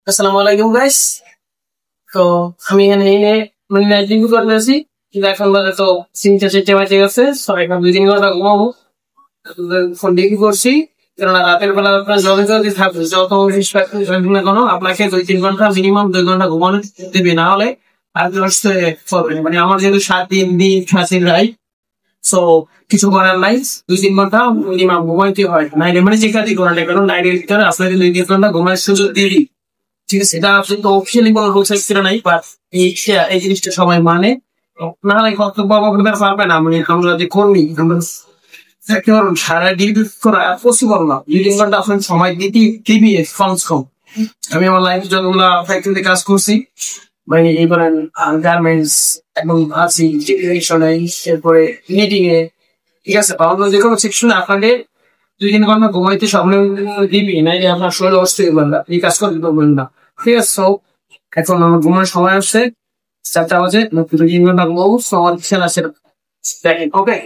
আসসালামু আলাইকুম গাইস। তো আমি এখানে নাইট ডিউটি করতে আছি, কিন্তু এখন বাজে তো 3টা 4টে বাজে গেছে। সো এখন 2-3 ঘন্টা ঘুমাবো। ফোন ডিউটি করছি, কেননা রাতের বেলা আপনার জলদি জলদি থাকবে, যত অফিস ফ্যাক্টরি না কেন আপনাকে 2-3 ঘন্টা মিনিমাম 2 ঘন্টা ঘুমানো দেবে, না হলে আর হচ্ছে প্রবলেম। মানে আমার যেহেতু 7 দিন দিন খাসির রাইট, সো কিছু করার নাই, 2-3 ঘন্টা মিনিমাম ঘুমাইতে হয় নাইটে। মানে যে কাজই করেন না কেন নাইটের ভিতরে আপনাকে 2-3 ঘন্টা ঘুমানোর সুযোগ দিয়ে দিই। ঠিক আছে, এটা আপনি তো অফিসিয়ালি কোনো রুলস এক্সিডেন্ট নাই, বাট এই জিনিসটা সবাই মানে। না হলে কর্তব্য করতে পারবে না। মানে আমরা যে কর্মী, আমরা থাকতে পারবো সারা ডিউটি করা পসিবল না। 2-3 ঘন্টা আপনার সময় দিবি কমস কম। আমি আমার লাইফে যতগুলা ফ্যাক্টরিতে কাজ করছি, মানে এবার গার্মেন্টস এবং আছি টেলিভিশনে, এরপরে মিটিং এ, ঠিক আছে, বা অন্য যে কোনো সেকশনে আপনাকে 2-3 ঘন্টা ঘুমাইতে স্বপ্ন দিবি, নাই যে আপনার শরীর অস্থির করবেন না, এই কাজ করতে পারবেন না। ঠিক আছে, সো এখন আমার ঘুমানোর সময় আসছে, 4টা বাজে। 2-3 ঘন্টা ঘুমাবো। সো আমার খেলা সেটা দেখেন। ওকে,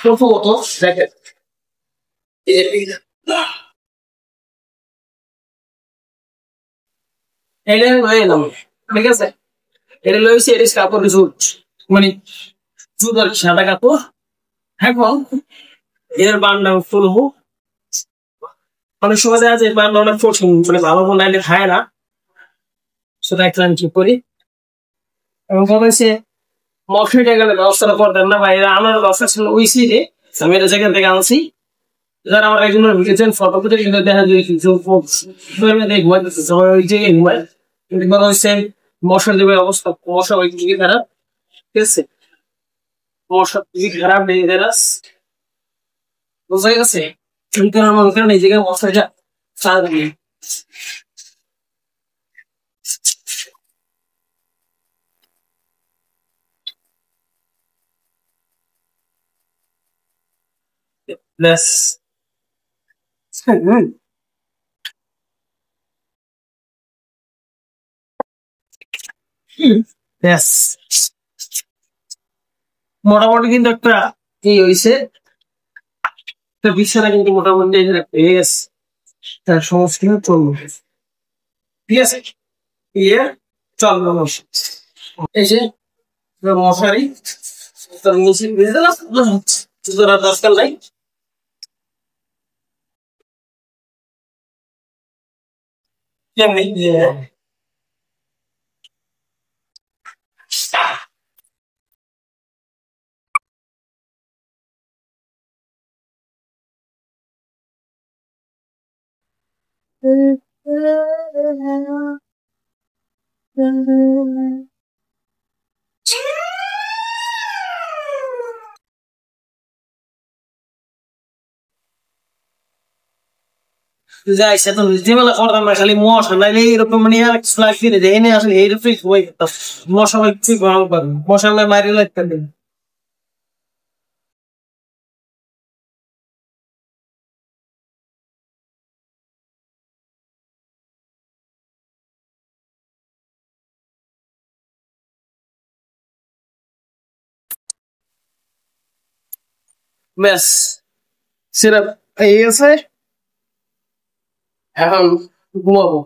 প্রথমত দেখেন, এটা লয়ে এলাম, ঠিক আছে, এটা লয়েছি, এটা কাপড় জুট, মানে জুট আর সাদা কাপড়। এখন এর বান্ডা তুলবো। অনেক সময় দেখা যায় বান্ডা অনেক কঠিন, মানে ভালো বানাইলে খায় না, সেটা একটা আমি কি করি। এবং কথা হচ্ছে মশারিটা গেলে ব্যবস্থাটা করতেন না ভাই, আমার ব্যবস্থা ছিল ওই সিটে, আমি এটা যেখান থেকে আনছি। যারা আমার একজনের ভিডিওছেন ফটো ফুটে কিন্তু দেখা যায় ঘুমাইতেছে, সবাই ওই জায়গায় ঘুমায়। কিন্তু কথা হচ্ছে মশার দেবে অবস্থা, মশা ওই দিকে খারাপ। ঠিক আছে, মশার দিকে খারাপ নেই দেরাস, বোঝা গেছে। কিন্তু আমার ওখানে এই জায়গায় মশাটা সারা দিন। ব্যাস। ব্যাস, মোটামুটি কিন্তু একটা কি হয়েছে, একটা বিছানা কিন্তু মোটামুটি পেয়ে গেছে, তার সমস্ত কিছু চলবে। ঠিক আছে, ইয়ে চলবে মশা। এই যে মশারি, তোর নিচে বেঁধে দিলাম, তোর আর দরকার নাই। কেমনি যাই সে তো ঝামেলা করতাম না, খালি মশা নাইলে এরকম মানে আর কিছু লাগছে না, যে এনে আসলে এইরকম হয়ে যেতাম। মশা ভাই ঠিক ভালো পারবে, মশা মারি লাগতেন। ব্যাস, সেটা এই আছে। এখন ঘুমাবো,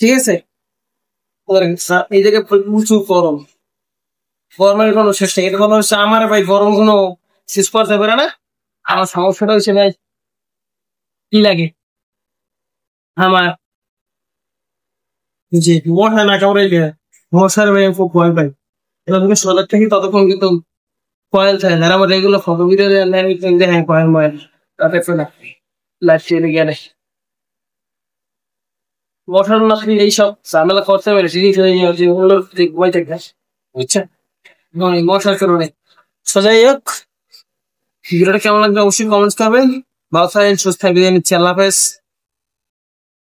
ঠিক আছে। এই জায়গায় প্রচুর গরম, গরমের কোনো শেষ নেই। এটা কোনো হচ্ছে আমার ভাই গরম কোনো শেষ করতে পারে না। আমার সমস্যাটা হচ্ছে ভাই কি লাগে আমার, যে মশা না কামড়াইলে মশার ভাই খুব ভয় পাই। এবার তুমি সজাগ থাকি ততক্ষণ কিন্তু কয়েল থাকে না। আর আমার রেগুলার ফটো ভিডিও দেখেন কয়েল ময়েল, তাতে না লাইফ চলে গেলে মশার না থাকলে এইসব ঝামেলা করতে পারে, সিরিজ হয়ে যাবে যে ওগুলো ঘুমাই থাকে, বুঝছেন, এই মশার কারণে। সোজাই হোক, ভিডিওটা কেমন লাগবে অবশ্যই কমেন্টস করবেন। ভালো থাকেন, সুস্থ থাকবেন, আল্লাহ হাফেজ।